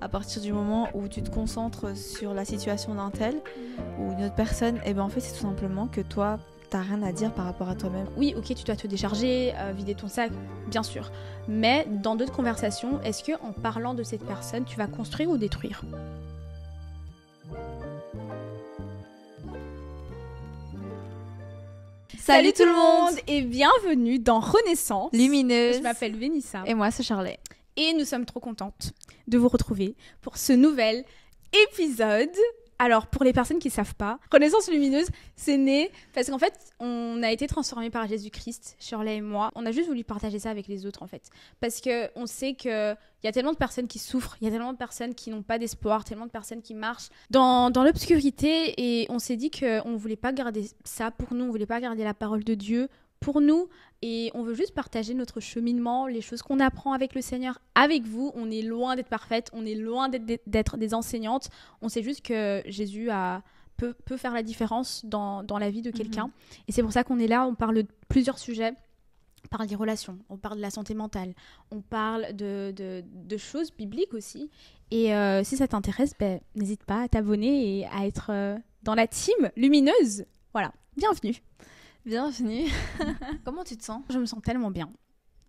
à partir du moment où tu te concentres sur la situation d'un tel ou une autre personne, et ben en fait c'est tout simplement que toi t'as rien à dire par rapport à toi-même. Oui, ok, tu dois te décharger, vider ton sac, bien sûr. Mais dans d'autres conversations, est-ce que en parlant de cette personne, tu vas construire ou détruire ? Salut tout le monde et bienvenue dans Renaissance Lumineuse. Je m'appelle Vénissa Et moi c'est Charlotte. et nous sommes trop contentes de vous retrouver pour ce nouvel épisode. Alors, pour les personnes qui ne savent pas, Renaissance Lumineuse, c'est né parce qu'en fait, on a été transformés par Jésus-Christ, Shirley et moi. On a juste voulu partager ça avec les autres, en fait. Parce qu'on sait qu'il y a tellement de personnes qui souffrent, il y a tellement de personnes qui n'ont pas d'espoir, tellement de personnes qui marchent dans l'obscurité. Et on s'est dit qu'on ne voulait pas garder ça pour nous, on ne voulait pas garder la parole de Dieu pour nous. Et on veut juste partager notre cheminement, les choses qu'on apprend avec le Seigneur, avec vous. On est loin d'être parfaite, on est loin d'être des enseignantes. On sait juste que Jésus peut faire la différence dans la vie de quelqu'un. Et c'est pour ça qu'on est là, on parle de plusieurs sujets. On parle des relations, on parle de la santé mentale, on parle de choses bibliques aussi. Et si ça t'intéresse, n'hésite pas à t'abonner et à être dans la team lumineuse. Voilà, bienvenue. Bienvenue. Comment tu te sens ? Je me sens tellement bien.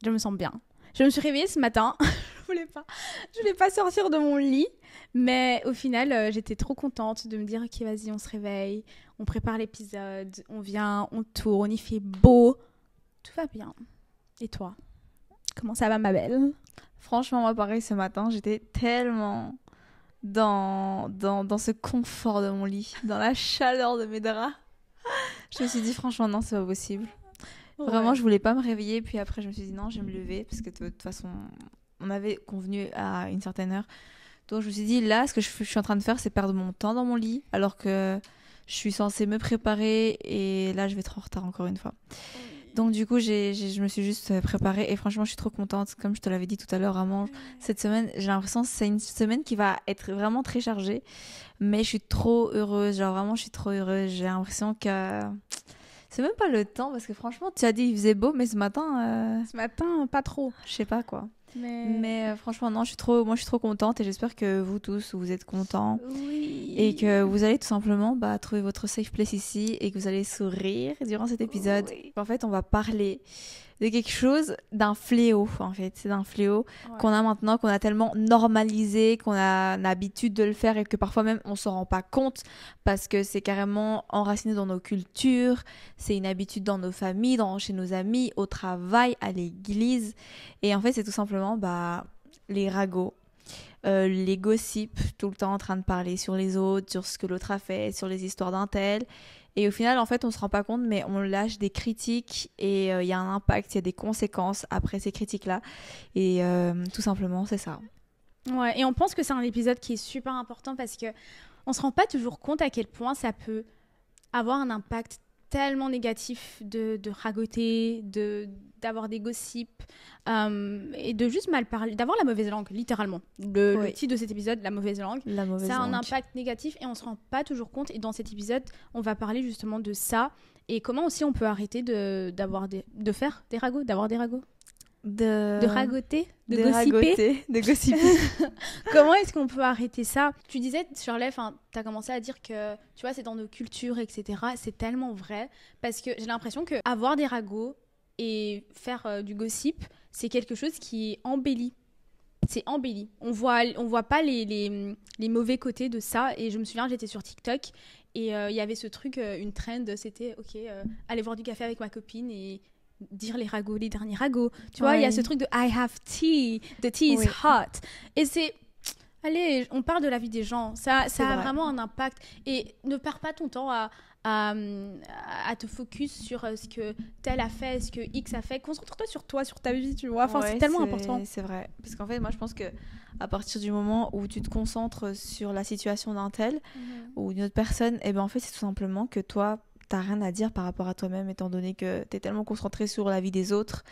Je me sens bien. Je me suis réveillée ce matin. Je voulais pas sortir de mon lit. Mais au final, j'étais trop contente de me dire ok, vas-y, on se réveille. On prépare l'épisode. On vient, on tourne. Il fait beau. Tout va bien. Et toi ? Comment ça va, ma belle ? Franchement, moi pareil, ce matin, j'étais tellement dans ce confort de mon lit, dans la chaleur de mes draps. Je me suis dit franchement non, c'est pas possible. Ouais. Vraiment, je voulais pas me réveiller, puis après je me suis dit non, je vais me lever parce que de toute façon on avait convenu à une certaine heure. Donc je me suis dit là, ce que je suis en train de faire, c'est perdre mon temps dans mon lit alors que je suis censée me préparer et là je vais être en retard encore une fois. Donc du coup, je me suis juste préparée et franchement, je suis trop contente. Comme je te l'avais dit tout à l'heure, vraiment, cette semaine, j'ai l'impression que c'est une semaine qui va être vraiment très chargée. Mais je suis trop heureuse, genre vraiment, je suis trop heureuse. J'ai l'impression que c'est même pas le temps parce que franchement, tu as dit il faisait beau, mais ce matin... Ce matin, pas trop. Je sais pas quoi. Mais franchement, non, moi je suis trop contente et j'espère que vous tous, vous êtes contents. Oui. Et que vous allez tout simplement trouver votre safe place ici et que vous allez sourire durant cet épisode. Oui. En fait, on va parler de quelque chose, d'un fléau en fait. C'est d'un fléau qu'on a maintenant, qu'on a tellement normalisé, qu'on a l'habitude de le faire et que parfois même on s'en rend pas compte parce que c'est carrément enraciné dans nos cultures, c'est une habitude dans nos familles, chez nos amis, au travail, à l'église. Et en fait, c'est tout simplement les ragots. Les gossips, tout le temps en train de parler sur les autres, sur ce que l'autre a fait, sur les histoires d'un tel. Et au final, en fait, on se rend pas compte, mais on lâche des critiques et il y a un impact, il y a des conséquences après ces critiques-là. Et tout simplement, c'est ça. Ouais, et on pense que c'est un épisode qui est super important parce que on se rend pas toujours compte à quel point ça peut avoir un impact tellement négatif de ragoter, d'avoir des gossips et de juste mal parler, d'avoir la mauvaise langue, littéralement. Le titre de cet épisode, la mauvaise langue, ça a un impact négatif et on se rend pas toujours compte. Et dans cet épisode, on va parler justement de ça et comment aussi on peut arrêter de faire des ragots, d'avoir des ragots. De ragoter, de gossiper. Comment est-ce qu'on peut arrêter ça ? Tu disais, Shirley, tu as commencé à dire que tu vois, c'est dans nos cultures, etc. C'est tellement vrai parce que j'ai l'impression qu'avoir des ragots et faire du gossip, c'est quelque chose qui est embelli. C'est embelli. On voit pas les mauvais côtés de ça. Et je me souviens, j'étais sur TikTok et il y avait ce truc, une trend, c'était aller boire du café avec ma copine et dire les ragots, les derniers ragots. Tu vois, il y a ce truc de I have tea, the tea is hot. Et c'est... Allez, on parle de la vie des gens. Ça a vraiment un impact. Et ne perds pas ton temps à te focus sur ce que tel a fait, ce que X a fait. Concentre-toi sur toi, sur ta vie, tu vois. C'est tellement important. C'est vrai. Parce qu'en fait, moi, je pense que à partir du moment où tu te concentres sur la situation d'un tel ou d'une autre personne, et en fait, c'est tout simplement que toi, t'as rien à dire par rapport à toi-même, étant donné que t'es tellement concentré sur la vie des autres.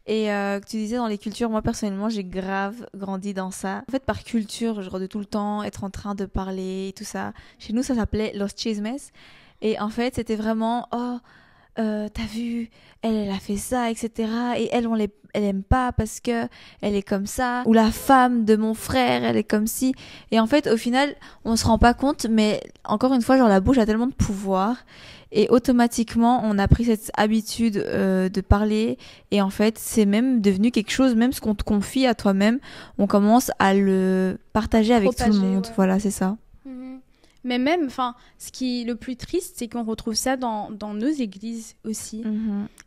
Et que tu disais dans les cultures, moi personnellement j'ai grave grandi dans ça. En fait par culture, genre de tout le temps être en train de parler et tout ça. Chez nous ça s'appelait Los Chismes. Et en fait c'était vraiment t'as vu, elle a fait ça, etc. Et elle, elle aime pas parce que elle est comme ça. Ou la femme de mon frère, elle est comme ci. Et en fait, au final, on se rend pas compte, mais encore une fois, genre la bouche a tellement de pouvoir. Et automatiquement, on a pris cette habitude de parler. Et en fait, c'est même devenu quelque chose, même ce qu'on te confie à toi-même, on commence à le partager avec tout le monde. Ouais. Voilà, c'est ça. Mais même, enfin, ce qui est le plus triste, c'est qu'on retrouve ça dans nos églises aussi.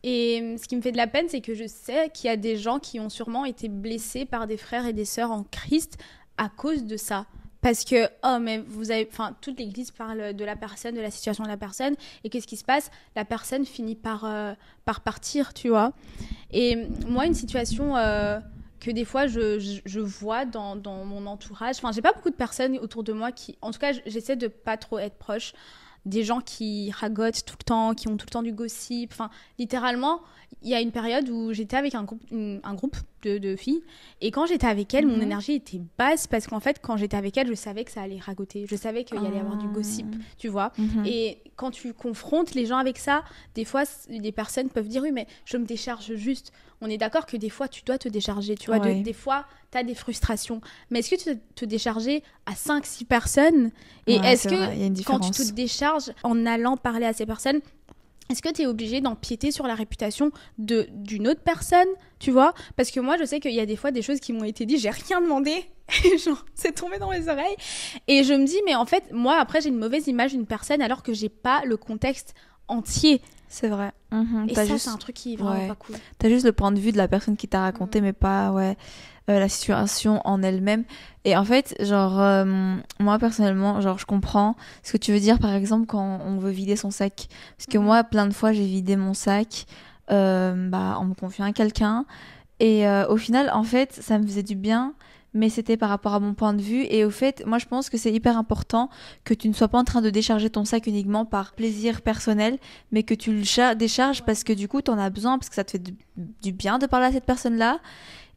Et ce qui me fait de la peine, c'est que je sais qu'il y a des gens qui ont sûrement été blessés par des frères et des sœurs en Christ à cause de ça. Parce que, oh, mais vous avez, enfin, toute l'église parle de la personne, de la situation de la personne. Et qu'est-ce qui se passe? La personne finit par partir, tu vois. Et moi, une situation que des fois je vois dans mon entourage. Enfin, j'ai pas beaucoup de personnes autour de moi qui... En tout cas, j'essaie de pas trop être proche des gens qui ragotent tout le temps, qui ont tout le temps du gossip. Enfin, littéralement, il y a une période où j'étais avec un groupe de filles. Et quand j'étais avec elles, mon énergie était basse parce qu'en fait, quand j'étais avec elles, je savais que ça allait ragoter. Je savais qu'il y allait y avoir du gossip, tu vois. Et quand tu confrontes les gens avec ça, des fois, les personnes peuvent dire « Oui, mais je me décharge juste. » On est d'accord que des fois, tu dois te décharger, tu vois. Ouais. Des fois, tu as des frustrations. Mais est-ce que tu te décharger à 5-6 personnes? Et est-ce que quand tu te décharges en allant parler à ces personnes, est-ce que tu es obligé d'empiéter sur la réputation d'une autre personne, tu vois? Parce que moi, je sais qu'il y a des fois des choses qui m'ont été dites, j'ai rien demandé, genre, c'est tombé dans mes oreilles. Et je me dis, mais en fait, moi, après, j'ai une mauvaise image d'une personne alors que j'ai pas le contexte entier. C'est vrai. Et ça, c'est un truc qui est vraiment pas cool. T'as juste le point de vue de la personne qui t'a raconté, mais pas la situation en elle-même. Et en fait, genre, moi, personnellement, genre, je comprends ce que tu veux dire, par exemple, quand on veut vider son sac. Parce que moi, plein de fois, j'ai vidé mon sac en me confiant à quelqu'un. Et au final, en fait, ça me faisait du bien, mais c'était par rapport à mon point de vue. Et au fait, moi, je pense que c'est hyper important que tu ne sois pas en train de décharger ton sac uniquement par plaisir personnel, mais que tu le décharges parce que du coup, tu en as besoin, parce que ça te fait du bien de parler à cette personne-là.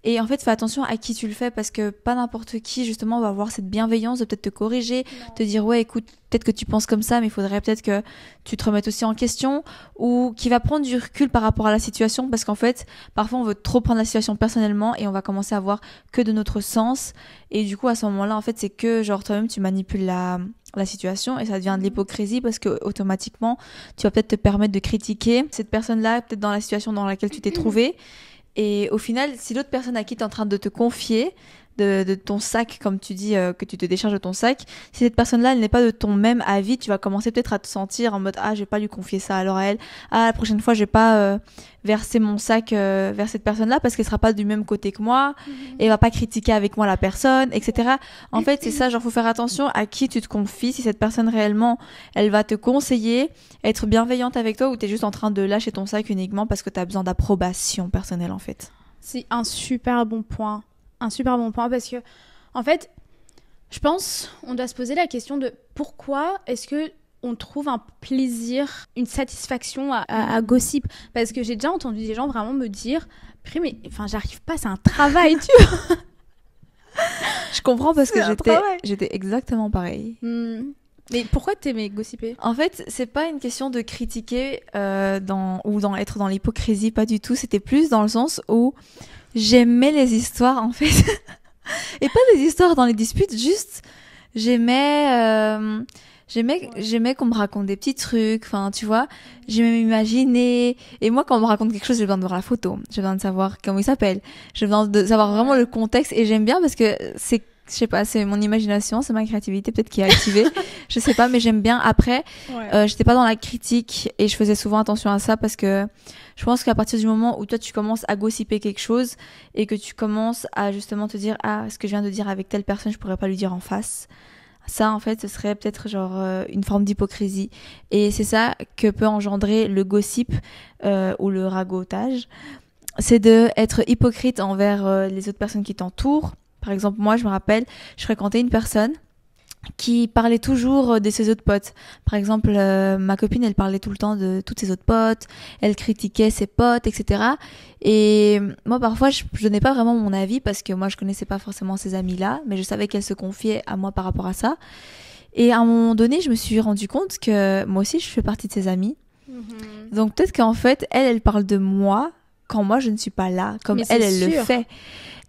Et en fait, fais attention à qui tu le fais parce que pas n'importe qui, justement, va avoir cette bienveillance de peut-être te corriger, te dire, ouais, écoute, peut-être que tu penses comme ça, mais il faudrait peut-être que tu te remettes aussi en question, ou qui va prendre du recul par rapport à la situation parce qu'en fait, parfois, on veut trop prendre la situation personnellement et on va commencer à voir que de notre sens. Et du coup, à ce moment-là, en fait, c'est que, genre, toi-même, tu manipules la situation et ça devient de l'hypocrisie parce que automatiquement, tu vas peut-être te permettre de critiquer cette personne-là, peut-être dans la situation dans laquelle tu t'es trouvé. Et au final, si l'autre personne à qui tu es en train de te confier de ton sac, comme tu dis, que tu te décharges de ton sac, si cette personne-là, elle n'est pas de ton même avis, tu vas commencer peut-être à te sentir en mode « Ah, je vais pas lui confier ça alors à elle. Ah, la prochaine fois, je vais pas verser mon sac vers cette personne-là parce qu'elle sera pas du même côté que moi. Et elle va pas critiquer avec moi la personne, etc. » En fait, c'est ça, genre, faut faire attention à qui tu te confies. Si cette personne, réellement, elle va te conseiller, être bienveillante avec toi ou t'es juste en train de lâcher ton sac uniquement parce que t'as besoin d'approbation personnelle, en fait. C'est un super bon point. Un super bon point parce que, en fait, je pense on doit se poser la question de pourquoi est-ce que on trouve un plaisir, une satisfaction à gossip. Parce que j'ai déjà entendu des gens vraiment me dire « Mais enfin, j'arrive pas, c'est un travail, tu vois !» Je comprends parce que j'étais exactement pareil. Mais pourquoi t'aimais gossiper? En fait, c'est pas une question de critiquer être dans l'hypocrisie, pas du tout. C'était plus dans le sens où j'aimais les histoires, en fait. Et pas des histoires dans les disputes, juste j'aimais qu'on me raconte des petits trucs, enfin, tu vois, j'aimais m'imaginer. Et moi, quand on me raconte quelque chose, j'ai besoin de voir la photo, j'ai besoin de savoir comment il s'appelle, j'ai besoin de savoir vraiment le contexte. Et j'aime bien parce que je sais pas, c'est mon imagination, c'est ma créativité peut-être qui est activée. Je sais pas, mais j'aime bien. Après, j'étais pas dans la critique et je faisais souvent attention à ça parce que je pense qu'à partir du moment où toi tu commences à gossiper quelque chose et que tu commences à justement te dire « Ah, ce que je viens de dire avec telle personne, je pourrais pas lui dire en face », ça en fait ce serait peut-être genre une forme d'hypocrisie. Et c'est ça que peut engendrer le gossip ou le ragotage. C'est de être hypocrite envers les autres personnes qui t'entourent. Par exemple, moi, je me rappelle, je fréquentais une personne qui parlait toujours de ses autres potes. Par exemple, ma copine, elle parlait tout le temps de toutes ses autres potes, elle critiquait ses potes, etc. Et moi, parfois, je donnais pas vraiment mon avis parce que moi, je connaissais pas forcément ces amis-là, mais je savais qu'elle se confiait à moi par rapport à ça. Et à un moment donné, je me suis rendu compte que moi aussi, je fais partie de ses amis. Donc peut-être qu'en fait, elle parle de moi quand moi je ne suis pas là, comme Mais elle c'est le sûr. fait.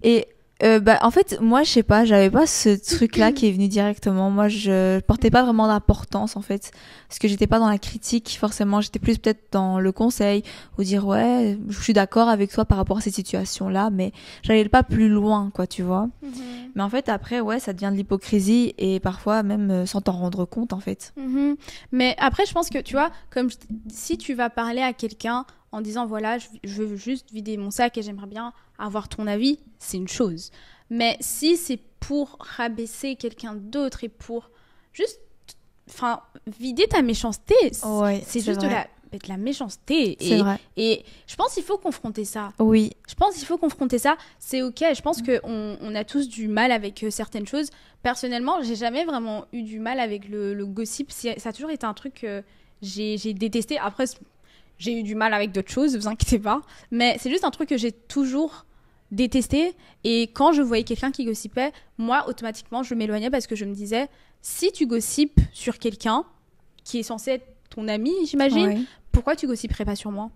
Et en fait, moi, je sais pas, j'avais pas ce truc-là qui est venu directement. Moi, je portais pas vraiment d'importance, en fait. Parce que j'étais pas dans la critique, forcément. J'étais plus peut-être dans le conseil, ou dire, ouais, je suis d'accord avec toi par rapport à cette situation-là, mais j'allais pas plus loin, quoi, tu vois. Mais en fait, après, ouais, ça devient de l'hypocrisie, et parfois même sans t'en rendre compte, en fait. Mais après, je pense que, tu vois, si tu vas parler à quelqu'un en disant, voilà, je veux juste vider mon sac et j'aimerais bien avoir ton avis, c'est une chose. Mais si c'est pour rabaisser quelqu'un d'autre et pour juste, enfin, vider ta méchanceté, Ouais, c'est juste vrai. de la méchanceté. C'est vrai. Et je pense qu'il faut confronter ça. Oui. Je pense qu'il faut confronter ça. C'est ok. Je pense qu'on a tous du mal avec certaines choses. Personnellement, j'ai jamais vraiment eu du mal avec le gossip. Ça a toujours été un truc que j'ai détesté. Après, j'ai eu du mal avec d'autres choses, ne vous inquiétez pas. Mais c'est juste un truc que j'ai toujours détesté. Et quand je voyais quelqu'un qui gossipait, moi, automatiquement, je m'éloignais parce que je me disais, si tu gossipes sur quelqu'un qui est censé être ton ami, j'imagine, Ouais. pourquoi tu gossiperais pas sur moi ?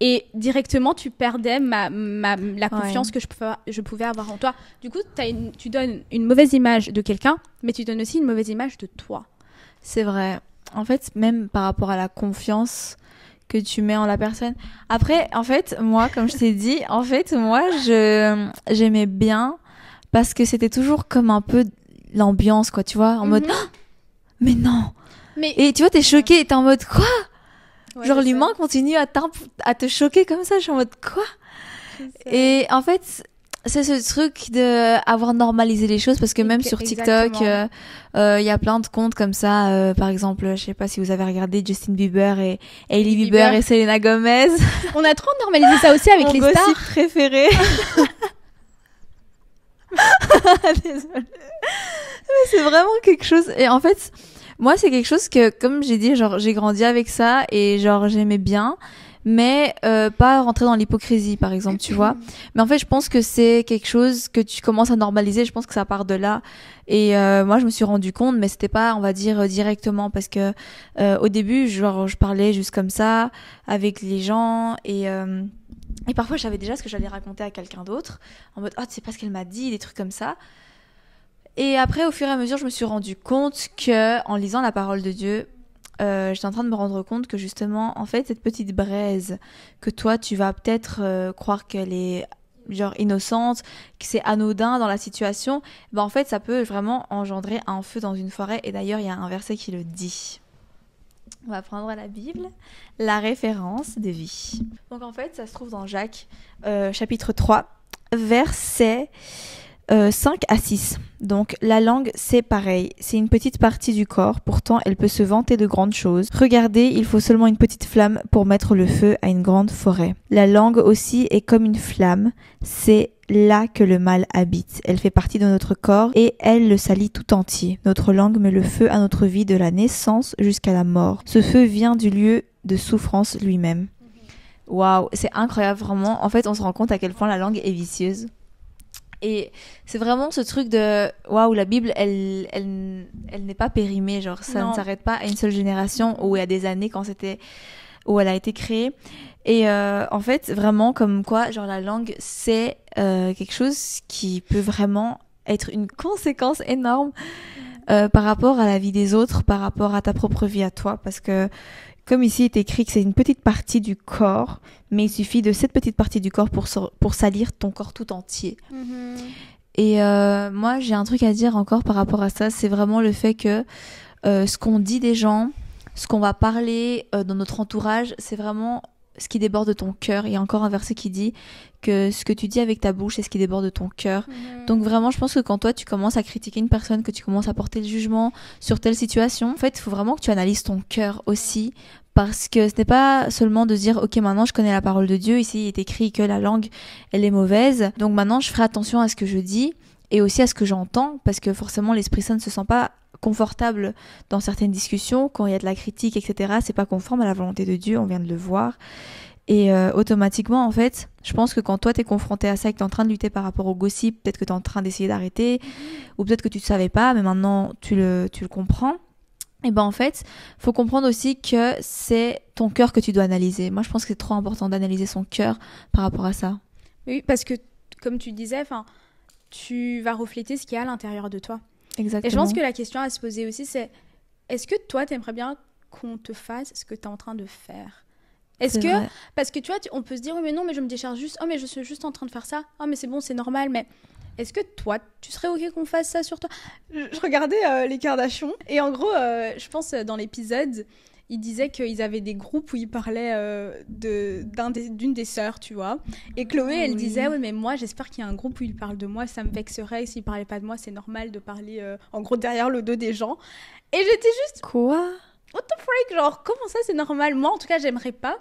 Et directement, tu perdais la confiance que je pouvais avoir en toi. Du coup, tu donnes une mauvaise image de quelqu'un, mais tu donnes aussi une mauvaise image de toi. C'est vrai. En fait, même par rapport à la confiance que tu mets en la personne. Après, en fait, moi, comme je t'ai dit, en fait, moi, j'aimais bien parce que c'était toujours comme un peu l'ambiance, quoi, tu vois, en mode oh, mais non. Et tu vois, t'es choquée et t'es en mode quoi? Ouais, genre l'humain continue à te choquer comme ça, je suis en mode quoi? Et en fait, c'est ce truc de avoir normalisé les choses parce que même sur TikTok, y a plein de comptes comme ça. Par exemple, je sais pas si vous avez regardé Justin Bieber et Hailey Bieber et Selena Gomez. On a trop normalisé ça aussi avec les stars. Mon gossip préféré. Désolée. Mais c'est vraiment quelque chose. Et en fait, moi, c'est quelque chose que, comme j'ai dit, genre, j'ai grandi avec ça et genre, j'aimais bien. Mais pas rentrer dans l'hypocrisie, par exemple, tu vois. Mais en fait, je pense que c'est quelque chose que tu commences à normaliser. Je pense que ça part de là. Et moi, je me suis rendu compte, mais c'était pas, on va dire, directement, parce que au début, genre, je parlais juste comme ça avec les gens et parfois, je savais déjà ce que j'allais raconter à quelqu'un d'autre, en mode, oh, tu sais pas ce qu'elle m'a dit, des trucs comme ça. Et après, au fur et à mesure, je me suis rendu compte que, en lisant la parole de Dieu, j'étais en train de me rendre compte que justement, en fait, cette petite braise que toi, tu vas peut-être croire qu'elle est genre innocente, que c'est anodin dans la situation, ben en fait, ça peut vraiment engendrer un feu dans une forêt. Et d'ailleurs, il y a un verset qui le dit. On va prendre la Bible, la référence de vie. Donc en fait, ça se trouve dans Jacques, chapitre 3, verset 5 à 6. Donc la langue, c'est pareil. C'est une petite partie du corps, pourtant elle peut se vanter de grandes choses. Regardez, il faut seulement une petite flamme pour mettre le feu à une grande forêt. La langue aussi est comme une flamme, c'est là que le mal habite. Elle fait partie de notre corps et elle le salit tout entier. Notre langue met le feu à notre vie de la naissance jusqu'à la mort. Ce feu vient du lieu de souffrance lui-même. Waouh, c'est incroyable vraiment. En fait, on se rend compte à quel point la langue est vicieuse. Et c'est vraiment ce truc de waouh, la Bible, elle n'est pas périmée, genre ça ne s'arrête pas à une seule génération ou à des années où elle a été créée. Et en fait, vraiment comme quoi, genre la langue, c'est quelque chose qui peut vraiment être une conséquence énorme par rapport à la vie des autres, par rapport à ta propre vie à toi, parce que comme ici il est écrit que c'est une petite partie du corps, mais il suffit de cette petite partie du corps pour salir ton corps tout entier. Et moi, j'ai un truc à dire encore par rapport à ça, c'est vraiment le fait que ce qu'on dit des gens, ce qu'on va parler dans notre entourage, c'est vraiment ce qui déborde de ton cœur. Il y a encore un verset qui dit que ce que tu dis avec ta bouche, c'est ce qui déborde de ton cœur. Donc vraiment, je pense que quand toi, tu commences à critiquer une personne, que tu commences à porter le jugement sur telle situation, en fait, il faut vraiment que tu analyses ton cœur aussi. Parce que ce n'est pas seulement de dire, ok, maintenant je connais la parole de Dieu, ici il est écrit que la langue, elle est mauvaise, donc maintenant je ferai attention à ce que je dis et aussi à ce que j'entends, parce que forcément l'Esprit Saint ne se sent pas confortable dans certaines discussions, quand il y a de la critique, etc. C'est pas conforme à la volonté de Dieu, on vient de le voir. Et automatiquement, en fait, je pense que quand toi t'es confronté à ça et que t'es en train de lutter par rapport au gossip, peut-être que t'es en train d'essayer d'arrêter, ou peut-être que tu ne savais pas, mais maintenant tu le comprends, Et ben en fait, faut comprendre aussi que c'est ton cœur que tu dois analyser. Moi, je pense que c'est trop important d'analyser son cœur par rapport à ça. Oui, parce que, comme tu disais, tu vas refléter ce qu'il y a à l'intérieur de toi. Exactement. Et je pense que la question à se poser aussi, c'est est-ce que toi, t'aimerais bien qu'on te fasse ce que t'es en train de faire? Est-ce que... Vrai. Parce que tu vois, on peut se dire, oui, mais non, mais je me décharge juste. Oh, mais je suis juste en train de faire ça. Oh, mais c'est bon, c'est normal. Mais est-ce que toi, tu serais OK qu'on fasse ça sur toi? Je regardais les Kardashians. Et en gros, je pense, dans l'épisode, ils disaient qu'ils avaient des groupes où ils parlaient d'une des sœurs, tu vois. Et Chloé, elle disait, oui, mais moi, j'espère qu'il y a un groupe où ils parlent de moi. Ça me vexerait. S'ils parlaient pas de moi, c'est normal de parler, en gros, derrière le dos des gens. Et j'étais juste... Quoi? What the freak? Genre, comment ça, c'est normal? Moi, en tout cas, j'aimerais pas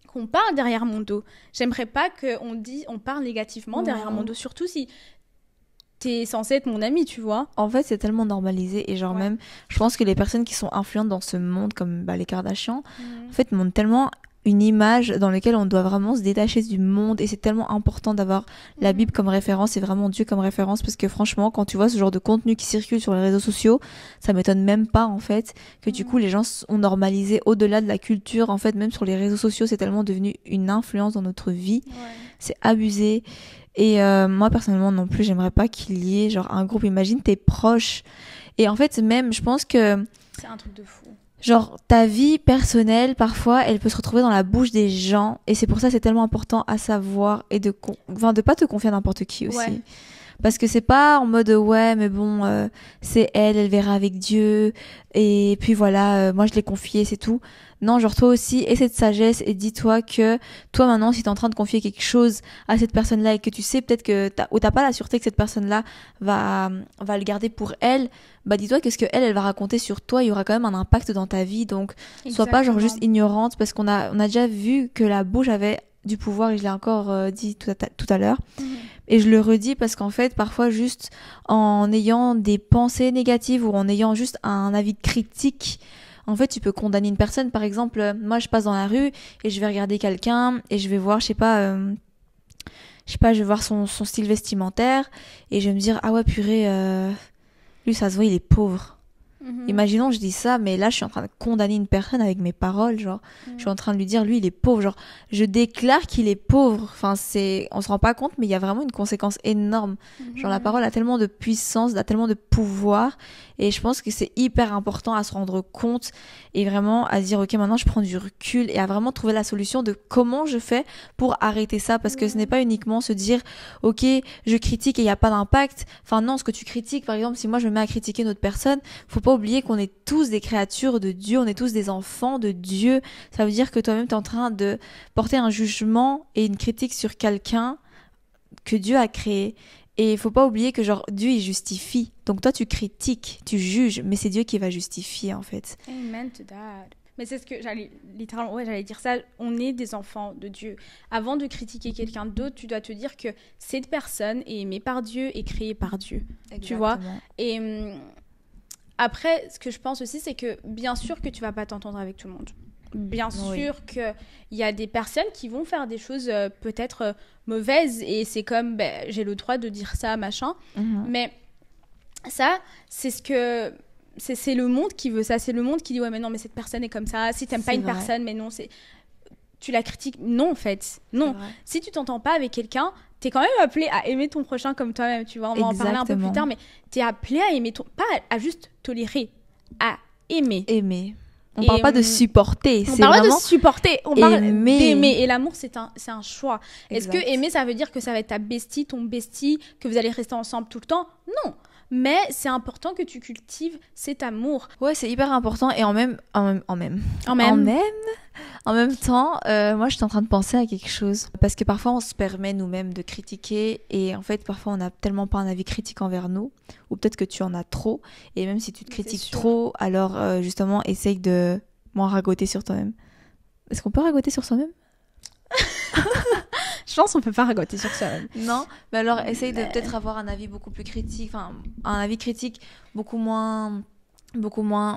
qu'on parle derrière mon dos. J'aimerais pas on parle négativement derrière mon dos, surtout si t'es censé être mon ami, tu vois. En fait, c'est tellement normalisé et genre Ouais. même, je pense que les personnes qui sont influentes dans ce monde, comme les Kardashians, en fait, montrent tellement une image dans laquelle on doit vraiment se détacher du monde et c'est tellement important d'avoir la Bible comme référence et vraiment Dieu comme référence parce que franchement, quand tu vois ce genre de contenu qui circule sur les réseaux sociaux, ça m'étonne même pas en fait que du coup les gens ont normalisé au-delà de la culture, en fait même sur les réseaux sociaux, c'est tellement devenu une influence dans notre vie, c'est abusé. Et moi personnellement non plus, j'aimerais pas qu'il y ait genre un groupe, imagine tes proches et en fait même je pense que c'est un truc de fou. genre, ta vie personnelle, parfois, elle peut se retrouver dans la bouche des gens. Et c'est pour ça que c'est tellement important à savoir et de pas te confier à n'importe qui aussi. Ouais. Parce que c'est pas en mode, ouais, mais bon, c'est elle verra avec Dieu. Et puis voilà, moi je l'ai confié, c'est tout. Non, genre toi aussi, aie cette sagesse et dis-toi que toi maintenant, si t'es en train de confier quelque chose à cette personne-là et que tu sais peut-être que t'as pas la sûreté que cette personne-là va le garder pour elle, bah dis-toi que ce que elle va raconter sur toi, il y aura quand même un impact dans ta vie. Donc, sois pas genre juste ignorante parce qu'on a déjà vu que la bouche avait du pouvoir et je l'ai encore dit tout à l'heure. Et je le redis parce qu'en fait, parfois juste en ayant des pensées négatives ou en ayant juste un avis critique, en fait, tu peux condamner une personne. Par exemple, moi, je passe dans la rue et je vais regarder quelqu'un et je vais voir, je sais pas, je vais voir son style vestimentaire et je vais me dire, ah ouais, purée, lui, ça se voit, il est pauvre. Imaginons, je dis ça, mais là, je suis en train de condamner une personne avec mes paroles, genre, je suis en train de lui dire, lui, il est pauvre, genre, je déclare qu'il est pauvre. Enfin, on se rend pas compte, mais il y a vraiment une conséquence énorme. Genre, la parole a tellement de puissance, a tellement de pouvoir, et je pense que c'est hyper important à se rendre compte et vraiment à se dire, ok, maintenant, je prends du recul et à vraiment trouver la solution de comment je fais pour arrêter ça, parce que ce n'est pas uniquement se dire, ok, je critique et il n'y a pas d'impact. Enfin, non, ce que tu critiques, par exemple, si moi je me mets à critiquer une autre personne, faut pas oublier qu'on est tous des créatures de Dieu, on est tous des enfants de Dieu. Ça veut dire que toi-même, tu es en train de porter un jugement et une critique sur quelqu'un que Dieu a créé. Et il faut pas oublier que genre Dieu, il justifie. Donc toi, tu critiques, tu juges, mais c'est Dieu qui va justifier, en fait. Amen to that. Mais c'est ce que j'allais dire ça. On est des enfants de Dieu. Avant de critiquer quelqu'un d'autre, tu dois te dire que cette personne est aimée par Dieu et créée par Dieu. Exactement. Tu vois. Et après, ce que je pense aussi, c'est que bien sûr que tu vas pas t'entendre avec tout le monde. Bien sûr qu'il y a des personnes qui vont faire des choses peut-être mauvaises et c'est comme, j'ai le droit de dire ça, machin. Mais ça, c'est ce que... C'est le monde qui veut ça. C'est le monde qui dit, ouais, mais non, mais cette personne est comme ça. Si t'aimes pas une personne, mais non, c'est... Tu la critiques. Non, en fait. Non. Si tu t'entends pas avec quelqu'un, t'es quand même appelé à aimer ton prochain comme toi-même, tu vois. On va en parler un peu plus tard, mais t'es appelé à aimer pas à juste tolérer, à aimer. Aimer. On parle pas de supporter. On parle pas de supporter, on parle d'aimer. Et l'amour, c'est un choix. Exact. Est-ce que aimer, ça veut dire que ça va être ta bestie, ton bestie, que vous allez rester ensemble tout le temps? Non. Mais c'est important que tu cultives cet amour. Ouais, c'est hyper important. Et en même temps, moi, je suis en train de penser à quelque chose. Parce que parfois, on se permet nous-mêmes de critiquer. Et en fait, parfois, on n'a tellement pas un avis critique envers nous. Ou peut-être que tu en as trop. Et même si tu te critiques trop, alors justement, essaye de moins ragoter sur toi-même. Est-ce qu'on peut ragoter sur soi-même? Je pense qu'on peut pas ragoter sur ça. Non, mais alors essaye de peut-être avoir un avis beaucoup plus critique, enfin un avis critique beaucoup moins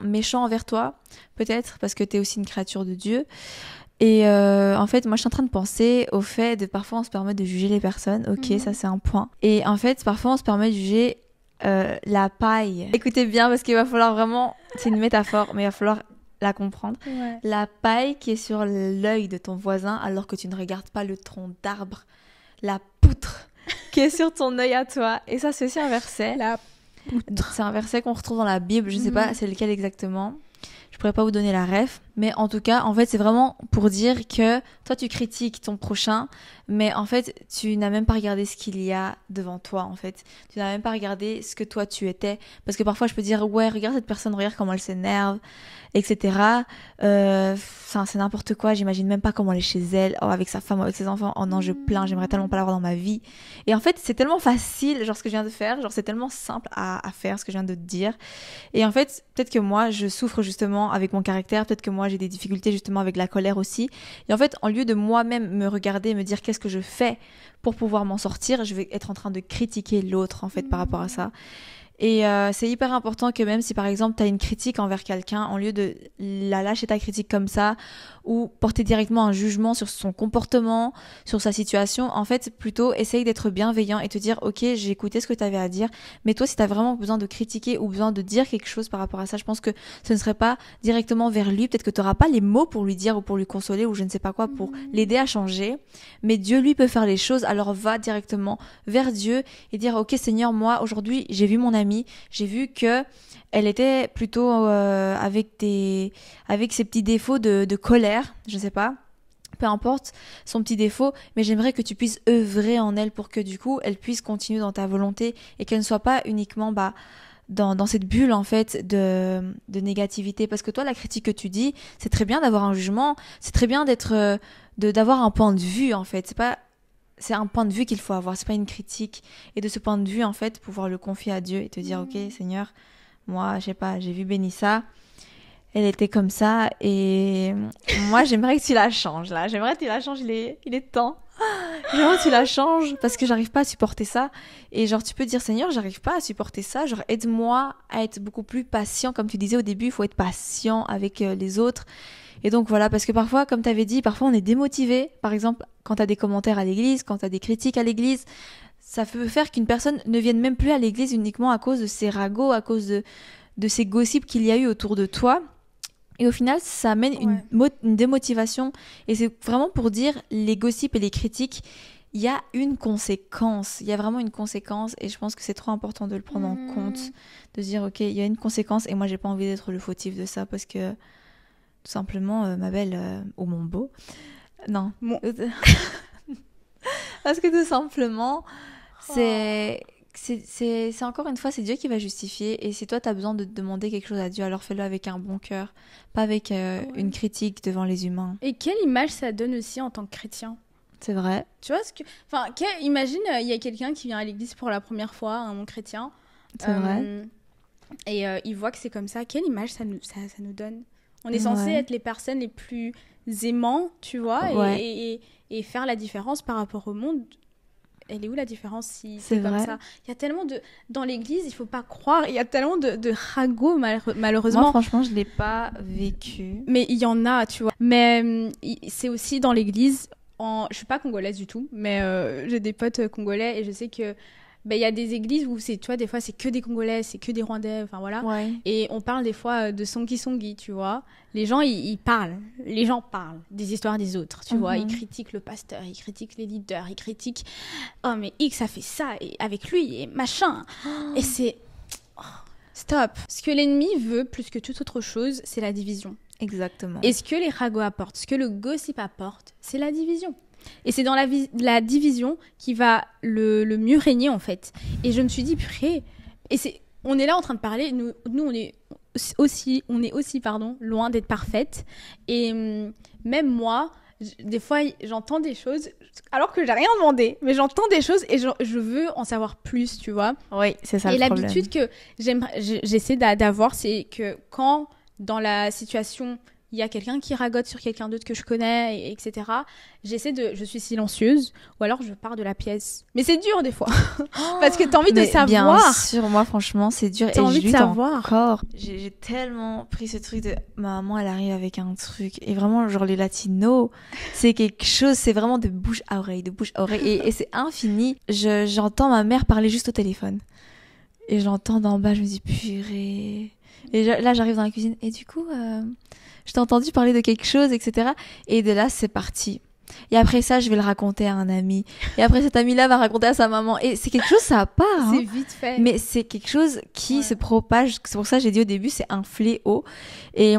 méchant envers toi, peut-être parce que tu es aussi une créature de Dieu. Et en fait, moi je suis en train de penser au fait de parfois on se permet de juger les personnes. Ok, ça c'est un point. Et en fait, parfois on se permet de juger la paille. Écoutez bien parce qu'il va falloir vraiment... C'est une métaphore, mais il va falloir la comprendre. Ouais. La paille qui est sur l'œil de ton voisin alors que tu ne regardes pas le tronc d'arbre. La poutre qui est sur ton œil à toi. Et ça, c'est aussi un verset. C'est un verset qu'on retrouve dans la Bible. Je ne sais pas c'est lequel exactement. Je pourrais pas vous donner la ref. Mais en tout cas, en fait, c'est vraiment pour dire que toi, tu critiques ton prochain, mais en fait, tu n'as même pas regardé ce qu'il y a devant toi, en fait. Tu n'as même pas regardé ce que toi, tu étais. Parce que parfois, je peux dire, ouais, regarde cette personne, regarde comment elle s'énerve, etc. C'est n'importe quoi. J'imagine même pas comment elle est chez elle, oh, avec sa femme, avec ses enfants. Oh non, je plains, j'aimerais tellement pas l'avoir dans ma vie. Et en fait, c'est tellement facile, genre ce que je viens de faire, genre c'est tellement simple à faire, ce que je viens de te dire. Et en fait, peut-être que moi, je souffre justement avec mon caractère, peut-être que moi, j'ai des difficultés justement avec la colère aussi. Et en fait, en lieu de moi-même me regarder, me dire qu'est-ce que je fais pour pouvoir m'en sortir, je vais être en train de critiquer l'autre en fait par rapport à ça. Et c'est hyper important que même si par exemple tu as une critique envers quelqu'un, en lieu de la lâcher ta critique comme ça ou porter directement un jugement sur son comportement, sur sa situation, en fait plutôt essaye d'être bienveillant et te dire ok, j'ai écouté ce que tu avais à dire, mais toi si tu as vraiment besoin de critiquer ou besoin de dire quelque chose par rapport à ça, je pense que ce ne serait pas directement vers lui, peut-être que tu n'auras pas les mots pour lui dire ou pour lui consoler ou je ne sais pas quoi pour l'aider à changer, mais Dieu lui peut faire les choses, alors va directement vers Dieu et dire ok Seigneur, moi aujourd'hui j'ai vu mon ami, j'ai vu que elle était plutôt avec ses petits défauts de colère, je sais pas, peu importe son petit défaut, mais j'aimerais que tu puisses œuvrer en elle pour que du coup elle puisse continuer dans ta volonté et qu'elle ne soit pas uniquement dans cette bulle en fait de négativité, parce que toi la critique que tu dis, c'est très bien d'avoir un jugement, c'est très bien d'avoir un point de vue en fait, c'est un point de vue qu'il faut avoir, c'est pas une critique. Et de ce point de vue, en fait, pouvoir le confier à Dieu et te dire, ok, Seigneur, moi, je sais pas, j'ai vu Bénissa, elle était comme ça, et moi, j'aimerais que tu la changes, là. J'aimerais que tu la changes, il est temps. J'aimerais que tu la changes, parce que j'arrive pas à supporter ça. Et genre, tu peux dire, Seigneur, j'arrive pas à supporter ça, genre, aide-moi à être beaucoup plus patient. Comme tu disais au début, il faut être patient avec les autres. Et donc voilà, parce que parfois, comme tu avais dit, parfois on est démotivé. Par exemple, quand tu as des commentaires à l'église, quand tu as des critiques à l'église, ça peut faire qu'une personne ne vienne même plus à l'église uniquement à cause de ces ragots, à cause de ces gossips qu'il y a eu autour de toi. Et au final, ça amène une démotivation. Et c'est vraiment pour dire, les gossips et les critiques, il y a une conséquence. Il y a vraiment une conséquence. Et je pense que c'est trop important de le prendre en compte. De se dire, ok, il y a une conséquence. Et moi, j'ai pas envie d'être le fautif de ça parce que... Tout simplement, ma belle, ou mon beau. Non. Parce que tout simplement, c'est encore une fois, c'est Dieu qui va justifier. Et si toi, tu as besoin de demander quelque chose à Dieu, alors fais-le avec un bon cœur, pas avec une critique devant les humains. Et quelle image ça donne aussi en tant que chrétien? C'est vrai. Tu vois, imagine, il y a quelqu'un qui vient à l'église pour la première fois, un non chrétien. C'est vrai. Et il voit que c'est comme ça. Quelle image ça nous donne? On est censé être les personnes les plus aimants, tu vois, et faire la différence par rapport au monde. Elle est où la différence si c'est comme ça? Il y a tellement de... Dans l'église, il ne faut pas croire, il y a tellement de ragots, malheureusement. Moi, franchement, je ne l'ai pas vécu. Mais il y en a, tu vois. Mais c'est aussi dans l'église... Je ne suis pas congolaise du tout, mais j'ai des potes congolais et je sais que... Il y a des églises où tu vois, des fois c'est que des Congolais, c'est que des Rwandais, enfin voilà. Ouais. Et on parle des fois de songi, tu vois. Les gens ils parlent, les gens parlent des histoires des autres, tu vois. Ils critiquent le pasteur, ils critiquent les leaders, ils critiquent oh mais X a fait ça et avec lui et machin. Et c'est stop. Ce que l'ennemi veut plus que toute autre chose, c'est la division. Exactement. Et ce que les ragots apportent, ce que le gossip apporte, c'est la division. Et c'est dans la division qui va le mieux régner, en fait. Et je me suis dit, purée, on est là en train de parler, nous on est aussi loin d'être parfaite. Et même moi, des fois, j'entends des choses, alors que j'ai rien demandé, mais j'entends des choses et je veux en savoir plus, tu vois. Oui, c'est ça le problème. Et l'habitude que j'essaie d'avoir, c'est que quand, dans la situation... il y a quelqu'un qui ragote sur quelqu'un d'autre que je connais, etc. Je suis silencieuse, ou alors je pars de la pièce. Mais c'est dur des fois, parce que t'as envie de savoir. Bien sûr, moi franchement c'est dur t'as et envie je de lutte savoir. Encore. J'ai tellement pris ce truc de ma maman, elle arrive avec un truc et vraiment genre les latinos, c'est quelque chose, c'est vraiment de bouche à oreille, et c'est infini. J'entends ma mère parler juste au téléphone. Et j'entends d'en bas, je me dis purée. Et là, j'arrive dans la cuisine. Et du coup, je t'ai entendu parler de quelque chose, etc. Et de là, c'est parti. Et après ça, je vais le raconter à un ami. Et après, cet ami-là va raconter à sa maman. Et c'est quelque chose, ça part. C'est Hein. vite fait. Mais c'est quelque chose qui se propage. C'est pour ça que j'ai dit au début, c'est un fléau. Et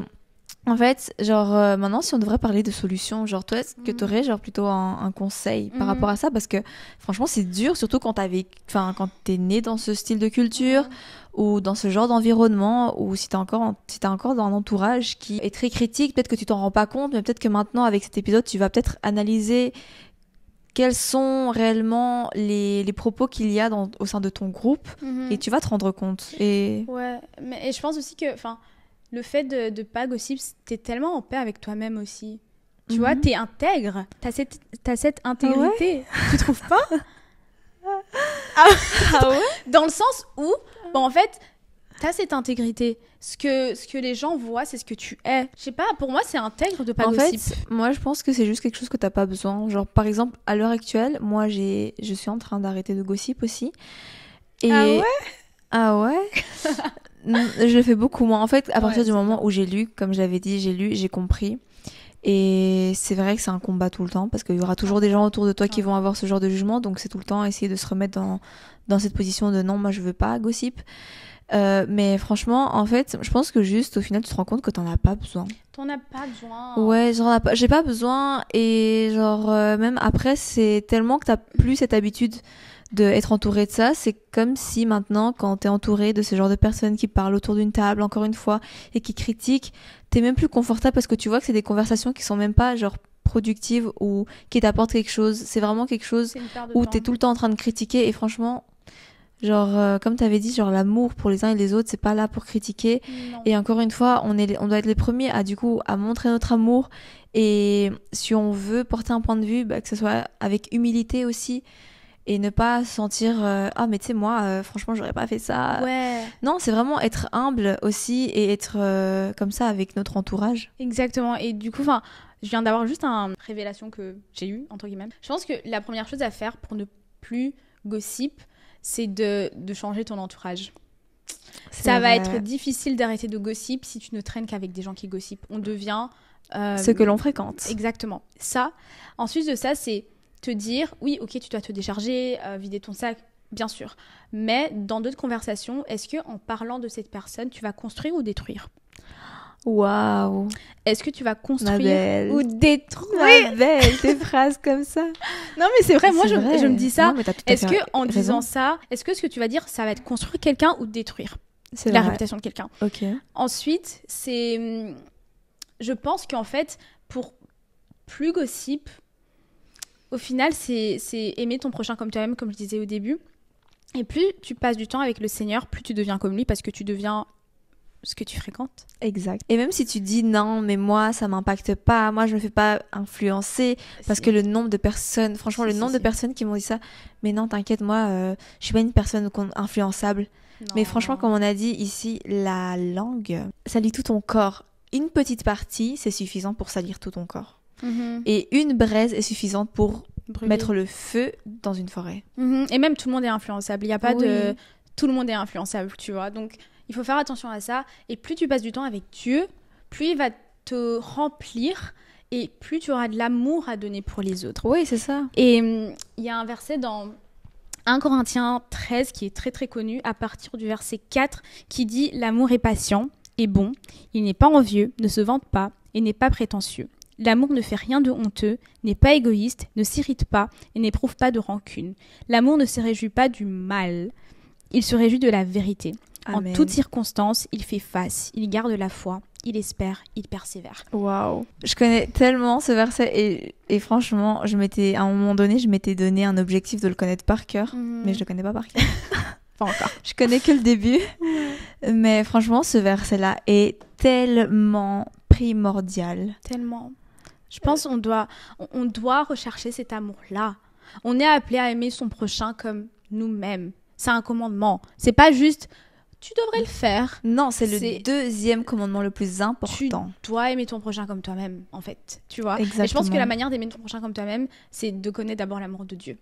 en fait, genre, maintenant, si on devrait parler de solutions, genre, toi, est-ce que tu aurais, genre, plutôt un conseil par rapport à ça? Parce que, franchement, c'est dur, surtout quand quand t'es né dans ce style de culture ou dans ce genre d'environnement, ou si t'es encore dans un entourage qui est très critique, peut-être que tu t'en rends pas compte, mais peut-être que maintenant, avec cet épisode, tu vas peut-être analyser quels sont réellement les propos qu'il y a au sein de ton groupe, et tu vas te rendre compte. Ouais, et je pense aussi que, enfin, le fait de pas gossip, t'es tellement en paix avec toi-même aussi. Tu vois, t'es intègre. T'as cette intégrité. Tu trouves pas? Ah ouais? Dans le sens où, bon, en fait, t'as cette intégrité. Ce que les gens voient, c'est ce que tu es. Je sais pas, pour moi, c'est intègre de pas gossip. En fait, moi, je pense que c'est juste quelque chose que t'as pas besoin. Genre, par exemple, à l'heure actuelle, moi, je suis en train d'arrêter de gossip aussi. Et... Ah ouais? Ah ouais? Je le fais beaucoup moins. En fait, à partir du moment où j'ai lu, comme je l'avais dit, j'ai compris. Et c'est vrai que c'est un combat tout le temps parce qu'il y aura toujours des gens autour de toi qui vont avoir ce genre de jugement. Donc c'est tout le temps essayer de se remettre dans cette position de non, moi je veux pas gossip. Mais franchement, en fait, je pense que juste au final tu te rends compte que t'en as pas besoin. T'en as pas besoin. Ouais, genre j'ai pas besoin. Et genre même après, c'est tellement que t'as plus cette habitude d'être entouré de ça, c'est comme si maintenant, quand t'es entouré de ce genre de personnes qui parlent autour d'une table, encore une fois, et qui critiquent, t'es même plus confortable parce que tu vois que c'est des conversations qui sont même pas genre productives ou qui t'apportent quelque chose. C'est vraiment quelque chose où t'es tout le temps en train de critiquer et franchement, genre comme t'avais dit, genre l'amour pour les uns et les autres, c'est pas là pour critiquer. Non. Et encore une fois, on doit être les premiers à montrer notre amour et si on veut porter un point de vue, que ce soit avec humilité aussi. Et ne pas sentir ah mais tu sais moi franchement j'aurais pas fait ça. Ouais. Non, c'est vraiment être humble aussi et être comme ça avec notre entourage. Exactement. Et du coup enfin je viens d'avoir juste une révélation que j'ai eue entre guillemets. Je pense que la première chose à faire pour ne plus gossip, c'est de changer ton entourage. Ça va être difficile d'arrêter de gossip si tu ne traînes qu'avec des gens qui gossipent. On devient ce que l'on fréquente. Exactement. Ça. Ensuite de ça, c'est te dire, oui, ok, tu dois te décharger, vider ton sac, bien sûr. Mais dans d'autres conversations, est-ce qu'en parlant de cette personne, tu vas construire ou détruire? Waouh! Est-ce que tu vas construire ou détruire? Ma belle, tes phrases comme ça. Non, mais c'est vrai, moi, je me dis ça. Est-ce qu'en raison. disant ça, est-ce que ce que tu vas dire, ça va être construire quelqu'un ou détruire la réputation de quelqu'un? Ok. Ensuite, je pense qu'en fait, pour plus gossip, au final, c'est aimer ton prochain comme toi-même, comme je disais au début. Et plus tu passes du temps avec le Seigneur, plus tu deviens comme lui, parce que tu deviens ce que tu fréquentes. Exact. Et même si tu dis non, mais moi, ça m'impacte pas, moi, je me fais pas influencer, parce que le nombre de personnes, franchement, le nombre de personnes qui m'ont dit ça, mais non, t'inquiète, moi, je suis pas une personne influençable. Non. Mais franchement, comme on a dit ici, la langue, ça lit tout ton corps. Une petite partie, c'est suffisant pour salir tout ton corps. Et une braise est suffisante pour mettre le feu dans une forêt. Et même tout le monde est influençable. Il n'y a pas de... Tout le monde est influençable, tu vois. Donc, il faut faire attention à ça. Et plus tu passes du temps avec Dieu, plus il va te remplir et plus tu auras de l'amour à donner pour les autres. Oui, c'est ça. Et il y a un verset dans 1 Corinthiens 13 qui est très très connu, à partir du verset 4, qui dit « L'amour est patient et bon, il n'est pas envieux, ne se vante pas et n'est pas prétentieux. L'amour ne fait rien de honteux, n'est pas égoïste, ne s'irrite pas et n'éprouve pas de rancune. L'amour ne se réjouit pas du mal, il se réjouit de la vérité. Amen. En toutes circonstances, il fait face, il garde la foi, il espère, il persévère. » Waouh. Je connais tellement ce verset et franchement, à un moment donné, je m'étais donné un objectif de le connaître par cœur, mais je le connais pas par cœur. Pas encore. Je connais que le début. Mais franchement, ce verset-là est tellement primordial. Tellement. Je pense qu'on doit rechercher cet amour-là. On est appelé à aimer son prochain comme nous-mêmes. C'est un commandement. C'est pas juste tu devrais le faire. Non, c'est C'est- le deuxième commandement le plus important. Tu dois aimer ton prochain comme toi-même, en fait. Tu vois. Exactement. Et je pense que la manière d'aimer ton prochain comme toi-même, c'est de connaître d'abord l'amour de Dieu.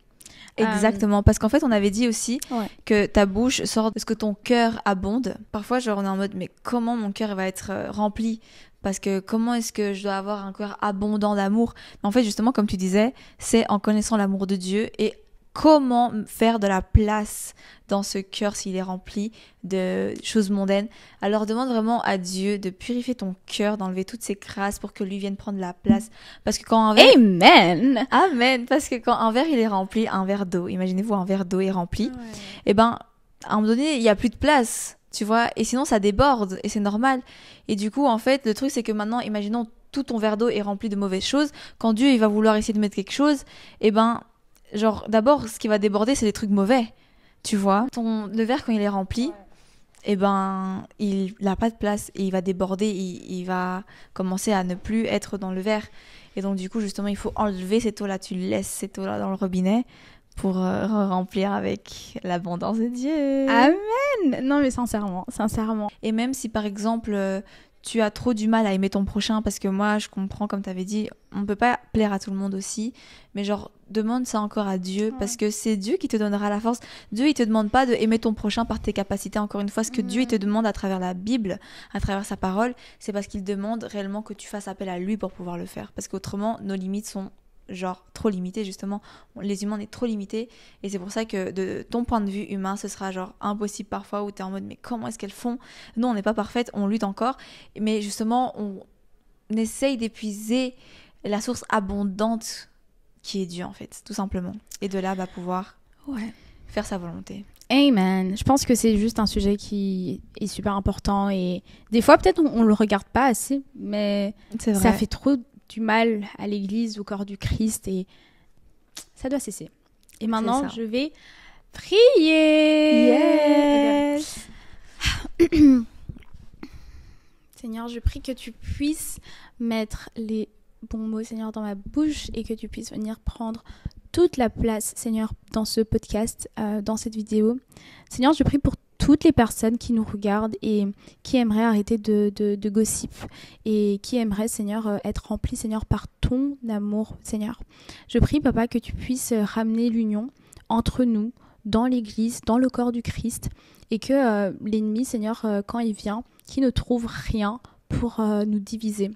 Exactement, parce qu'en fait, on avait dit aussi Ouais. que ta bouche sort de ce que ton cœur abonde. Parfois, genre, on est en mode, mais comment mon cœur va être rempli? Parce que comment est-ce que je dois avoir un cœur abondant d'amour? Mais en fait, justement, comme tu disais, c'est en connaissant l'amour de Dieu et comment faire de la place dans ce cœur s'il est rempli de choses mondaines. Alors demande vraiment à Dieu de purifier ton cœur, d'enlever toutes ces crasses pour que lui vienne prendre la place. Parce que quand un verre... Amen! Amen! Parce que quand un verre il est rempli, un verre d'eau, imaginez-vous un verre d'eau est rempli, et ben à un moment donné il n'y a plus de place, tu vois, et sinon ça déborde et c'est normal. Et du coup en fait le truc c'est que maintenant imaginons tout ton verre d'eau est rempli de mauvaises choses, quand Dieu il va vouloir essayer de mettre quelque chose, et ben genre d'abord ce qui va déborder c'est des trucs mauvais, tu vois. Le verre quand il est rempli, et ben il n'a pas de place et il va déborder, il va commencer à ne plus être dans le verre. Et donc du coup justement il faut enlever cette eau là, tu laisses cette eau là dans le robinet pour remplir avec l'abondance de Dieu. Amen! Non mais sincèrement. Et même si par exemple tu as trop du mal à aimer ton prochain, parce que moi je comprends, comme tu avais dit, on peut pas plaire à tout le monde aussi, mais genre demande ça encore à Dieu, parce que c'est Dieu qui te donnera la force. Dieu il te demande pas de aimer ton prochain par tes capacités, encore une fois, ce que Dieu il te demande à travers la Bible, à travers sa parole, c'est parce qu'il demande réellement que tu fasses appel à lui pour pouvoir le faire, parce qu'autrement nos limites sont genre trop limitées, justement, les humains on est trop limités, et c'est pour ça que de ton point de vue humain ce sera genre impossible parfois, où t'es en mode mais comment est-ce qu'elles font? Nous on n'est pas parfaites, on lutte encore, mais justement on essaye d'épuiser la source abondante qui est Dieu en fait, tout simplement, et de là pouvoir faire sa volonté. Amen. Je pense que c'est juste un sujet qui est super important et des fois peut-être on le regarde pas assez, mais C'est vrai. ça fait trop du mal à l'église, au corps du Christ et ça doit cesser. Et maintenant, ça. je vais prier. Yes. Seigneur, je prie que tu puisses mettre les bons mots, Seigneur, dans ma bouche et que tu puisses venir prendre toute la place, Seigneur, dans ce podcast, dans cette vidéo. Seigneur, je prie pour toutes les personnes qui nous regardent et qui aimeraient arrêter de gossip et qui aimeraient, Seigneur, être remplies, Seigneur, par ton amour, Seigneur. Je prie, Papa, que tu puisses ramener l'union entre nous, dans l'Église, dans le corps du Christ, et que l'ennemi, Seigneur, quand il vient, qu'il ne trouve rien pour nous diviser.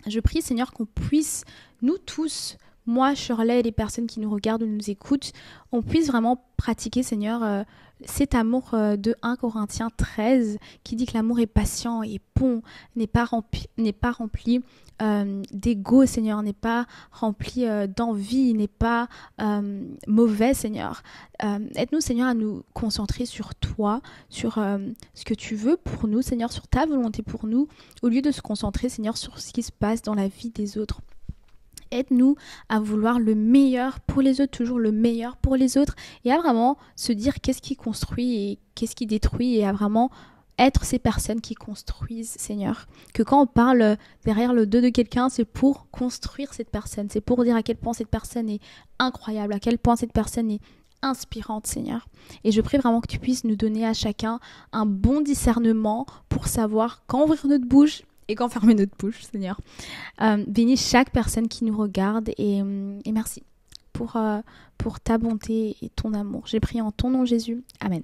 Je prie, Seigneur, qu'on puisse, nous tous, moi, Shirley, et les personnes qui nous regardent ou nous écoutent, on puisse vraiment pratiquer, Seigneur, cet amour de 1 Corinthiens 13 qui dit que l'amour est patient et bon, n'est pas rempli d'ego, Seigneur, n'est pas rempli d'envie, n'est pas mauvais, Seigneur. Aide-nous, Seigneur, à nous concentrer sur toi, sur ce que tu veux pour nous, Seigneur, sur ta volonté pour nous, au lieu de se concentrer, Seigneur, sur ce qui se passe dans la vie des autres. Aide-nous à vouloir le meilleur pour les autres, toujours le meilleur pour les autres, et à vraiment se dire qu'est-ce qui construit et qu'est-ce qui détruit, et à vraiment être ces personnes qui construisent, Seigneur. Que quand on parle derrière le dos de quelqu'un, c'est pour construire cette personne, c'est pour dire à quel point cette personne est incroyable, à quel point cette personne est inspirante, Seigneur. Et je prie vraiment que tu puisses nous donner à chacun un bon discernement pour savoir quand ouvrir notre bouche et quand fermer notre bouche, Seigneur. Bénis chaque personne qui nous regarde et merci pour ta bonté et ton amour. J'ai prié en ton nom, Jésus. Amen.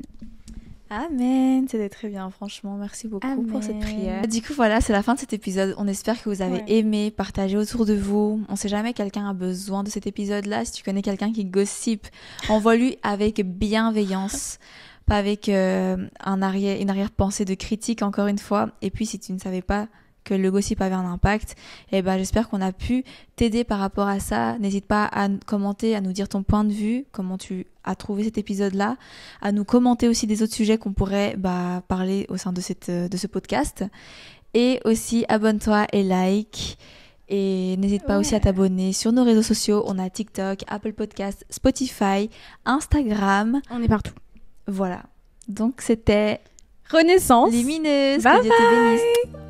Amen, c'était très bien, franchement, merci beaucoup Amen. pour cette prière. Du coup voilà, c'est la fin de cet épisode, on espère que vous avez aimé, partagé autour de vous. On sait jamais, quelqu'un a besoin de cet épisode-là. Si tu connais quelqu'un qui gossip, envoie-lui avec bienveillance, pas avec une arrière-pensée de critique, encore une fois. Et puis si tu ne savais pas que le gossip avait un impact, et j'espère qu'on a pu t'aider par rapport à ça. N'hésite pas à commenter, à nous dire ton point de vue, comment tu as trouvé cet épisode-là, à nous commenter aussi des autres sujets qu'on pourrait parler au sein de ce podcast. Et aussi, abonne-toi et like. Et n'hésite pas aussi à t'abonner sur nos réseaux sociaux. On a TikTok, Apple Podcasts, Spotify, Instagram. On est partout. Voilà. Donc c'était Renaissance. Lumineuse. Bye Que Dieu te bénisse.